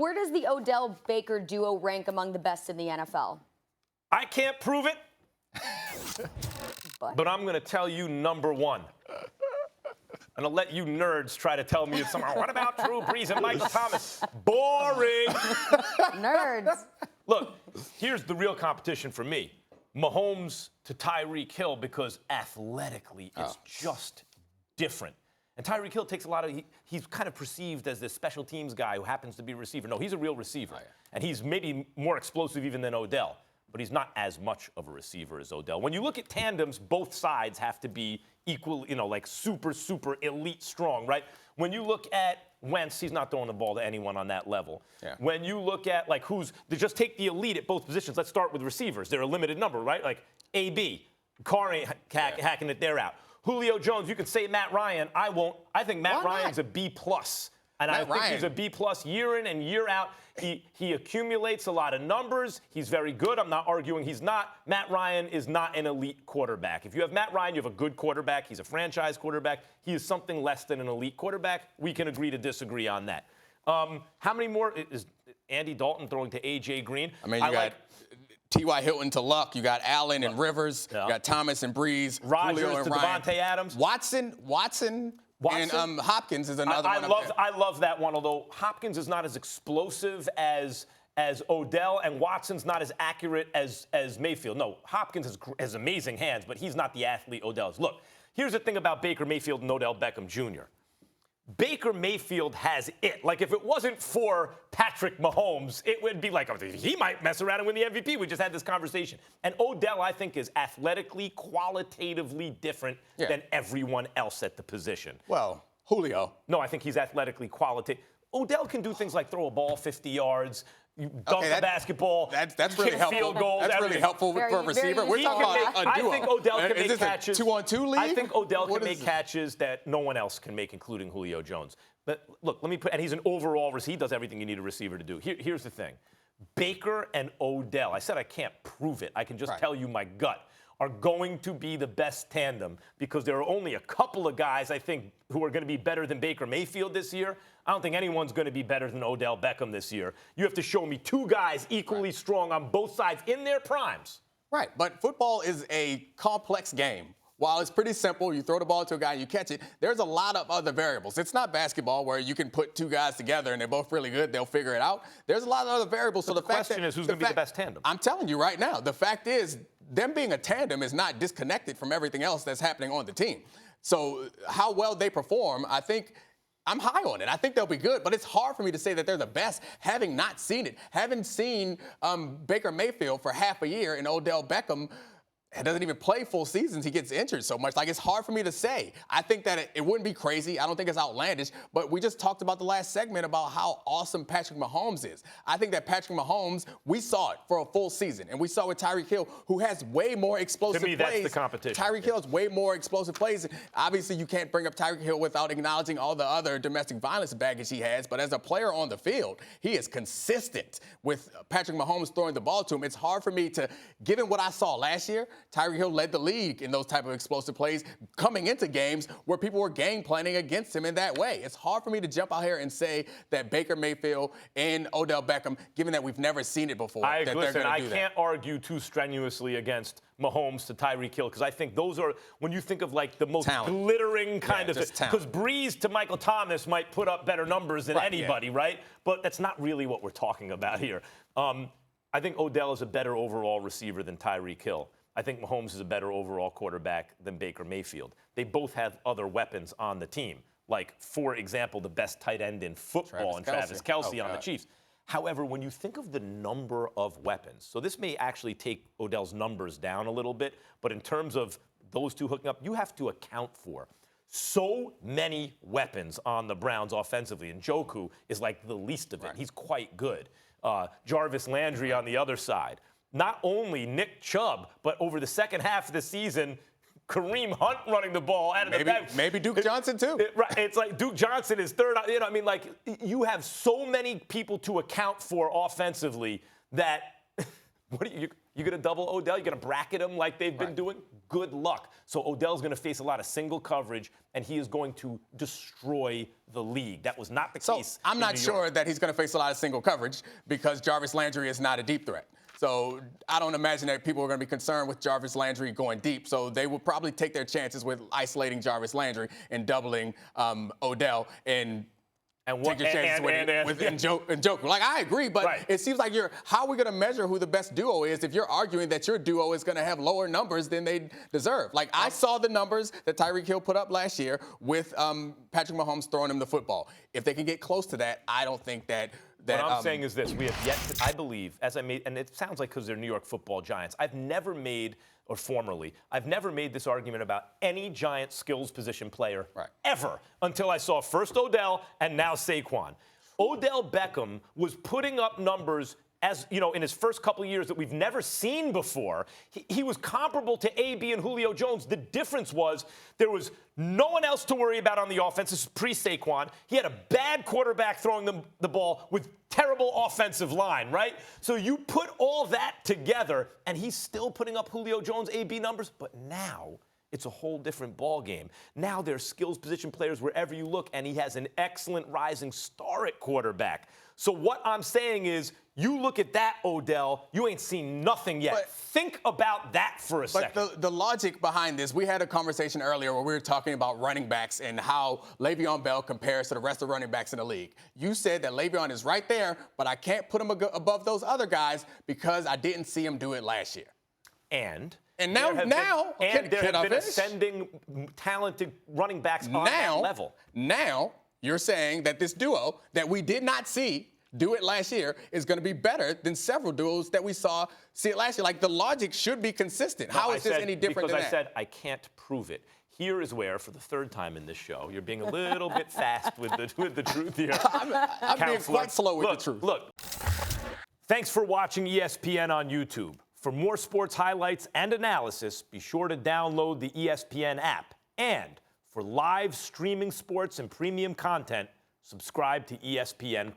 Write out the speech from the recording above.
Where does the Odell-Baker duo rank among the best in the NFL? I can't prove it, but I'm going to tell you number one. And I'll let you nerds try to tell me it's somehow. What about Drew Brees and Michael Thomas? Boring. Nerds. Look, here's the real competition for me. Mahomes to Tyreek Hill, because athletically it's just different. And Tyreek Hill takes a lot of, he's kind of perceived as this special teams guy who happens to be a receiver. No, he's a real receiver. And he's maybe more explosive even than Odell. But he's not as much of a receiver as Odell. When you look at tandems, both sides have to be equal, like super, super elite strong, right? When you look at Wentz, he's not throwing the ball to anyone on that level. Yeah. When you look at, just take the elite at both positions. Let's start with receivers. They're a limited number, right? Like AB, Carr ain't hacking it, they're out. Julio Jones, you can say Matt Ryan. I won't. I think Matt Ryan's a B+. And I think he's a B+ year in and year out. He accumulates a lot of numbers. He's very good. I'm not arguing he's not. Matt Ryan is not an elite quarterback. If you have Matt Ryan, you have a good quarterback. He's a franchise quarterback. He is something less than an elite quarterback. We can agree to disagree on that. How many more is Andy Dalton throwing to A.J. Green? I mean, you got T.Y. Hilton to Luck. You got Allen and Rivers. You got Thomas and Breeze. Rodgers Julio and to Ryan. Devontae Adams. Watson. And Hopkins is another one. I love that one, although Hopkins is not as explosive as Odell, and Watson's not as accurate as Mayfield. No, Hopkins has amazing hands, but he's not the athlete Odell is. Look, here's the thing about Baker Mayfield and Odell Beckham Jr. Baker Mayfield has it. Like, if it wasn't for Patrick Mahomes, it would be like, oh, he might mess around and win the MVP. We just had this conversation. And Odell, I think, is athletically, qualitatively different than everyone else at the position. Well, Julio. No, I think he's athletically qualitative. Odell can do things like throw a ball 50 yards, dunk the basketball, that's really helpful. Field goals. That's really helpful for a receiver. We're talking about a duo. I think Odell can make catches. Is this a 2-on-2 league? I think Odell can make catches that no one else can make, including Julio Jones. But look, and he's an overall receiver. He does everything you need a receiver to do. Here's the thing. Baker and Odell, I said I can't prove it. I can just tell you my gut, are going to be the best tandem because there are only a couple of guys, I think, who are going to be better than Baker Mayfield this year. I don't think anyone's going to be better than Odell Beckham this year. You have to show me two guys equally strong on both sides in their primes. Right, but football is a complex game. While it's pretty simple, you throw the ball to a guy and you catch it, there's a lot of other variables. It's not basketball where you can put two guys together and they're both really good, they'll figure it out. There's a lot of other variables. So the question is, who's going to be the best tandem? I'm telling you right now, the fact is, them being a tandem is not disconnected from everything else that's happening on the team. So how well they perform, I think I'm high on it. I think they'll be good, but it's hard for me to say that they're the best, having not seen it. Having seen Baker Mayfield for half a year and Odell Beckham doesn't even play full seasons. He gets injured so much. Like, it's hard for me to say. I think that it wouldn't be crazy. I don't think it's outlandish. But we just talked about the last segment about how awesome Patrick Mahomes is. I think that Patrick Mahomes, we saw it for a full season. And we saw with Tyreek Hill, who has way more explosive plays. To me, that's the competition. Tyreek Hill has way more explosive plays. Obviously, you can't bring up Tyreek Hill without acknowledging all the other domestic violence baggage he has. But as a player on the field, he is consistent with Patrick Mahomes throwing the ball to him. It's hard for me to, given what I saw last year, Tyreek Hill led the league in those type of explosive plays coming into games where people were game planning against him in that way. It's hard for me to jump out here and say that Baker Mayfield and Odell Beckham, given that we've never seen it before, that they're going to do that. I can't argue too strenuously against Mahomes to Tyreek Hill because I think those are, when you think of like the most glittering kind of, because Breeze to Michael Thomas might put up better numbers than anybody, right? But that's not really what we're talking about here. I think Odell is a better overall receiver than Tyreek Hill. I think Mahomes is a better overall quarterback than Baker Mayfield. They both have other weapons on the team, like, for example, the best tight end in football, Travis Kelce on the Chiefs. However, when you think of the number of weapons, so this may actually take Odell's numbers down a little bit, but in terms of those two hooking up, you have to account for so many weapons on the Browns offensively. And Njoku is like the least of it. He's quite good. Jarvis Landry on the other side. Not only Nick Chubb, but over the second half of the season, Kareem Hunt running the ball out of the back. Maybe Duke Johnson, too. It's like Duke Johnson is third. You know, I mean, like, you have so many people to account for offensively that what are you going to double Odell? You're going to bracket him like they've been doing? good luck. So Odell's going to face a lot of single coverage, and he is going to destroy the league. That was not the case. I'm in not New sure York. that he's going to face a lot of single coverage because Jarvis Landry is not a deep threat. So I don't imagine that people are going to be concerned with Jarvis Landry going deep. So they will probably take their chances with isolating Jarvis Landry and doubling Odell and take your chances with Joker. Like, I agree, but it seems like how are we going to measure who the best duo is if you're arguing that your duo is going to have lower numbers than they deserve? Like, I saw the numbers that Tyreek Hill put up last year with Patrick Mahomes throwing him the football. If they can get close to that, I don't think that what I'm saying is this. We have yet to, I believe, as I made, and it sounds like because they're New York football giants, I've never made this argument about any giant skills position player ever until I saw first Odell and now Saquon. Odell Beckham was putting up numbers as, you know, in his first couple of years that we've never seen before. He was comparable to AB and Julio Jones. The difference was there was no one else to worry about on the offense. This is pre-Saquon. He had a bad quarterback throwing the ball with terrible offensive line, right? So you put all that together, and he's still putting up Julio Jones AB numbers, but now it's a whole different ball game. Now there's skills position players wherever you look, and he has an excellent rising star at quarterback. So what I'm saying is, you look at that, Odell, you ain't seen nothing yet. Think about that for a second. But the logic behind this, we had a conversation earlier where we were talking about running backs and how Le'Veon Bell compares to the rest of running backs in the league. You said that Le'Veon is right there, but I can't put him above those other guys because I didn't see him do it last year. And now, there have been ascending talented running backs on that level. Now, you're saying that this duo that we did not see do it last year is going to be better than several duos that we see it last year. Like, the logic should be consistent. How is this any different than that? Because I said I can't prove it. Here is where, for the third time in this show, you're being a little bit fast with the truth here. I'm being quite slow with the truth. Look, thanks for watching ESPN on YouTube. For more sports highlights and analysis, be sure to download the ESPN app. And for live streaming sports and premium content, subscribe to ESPN+.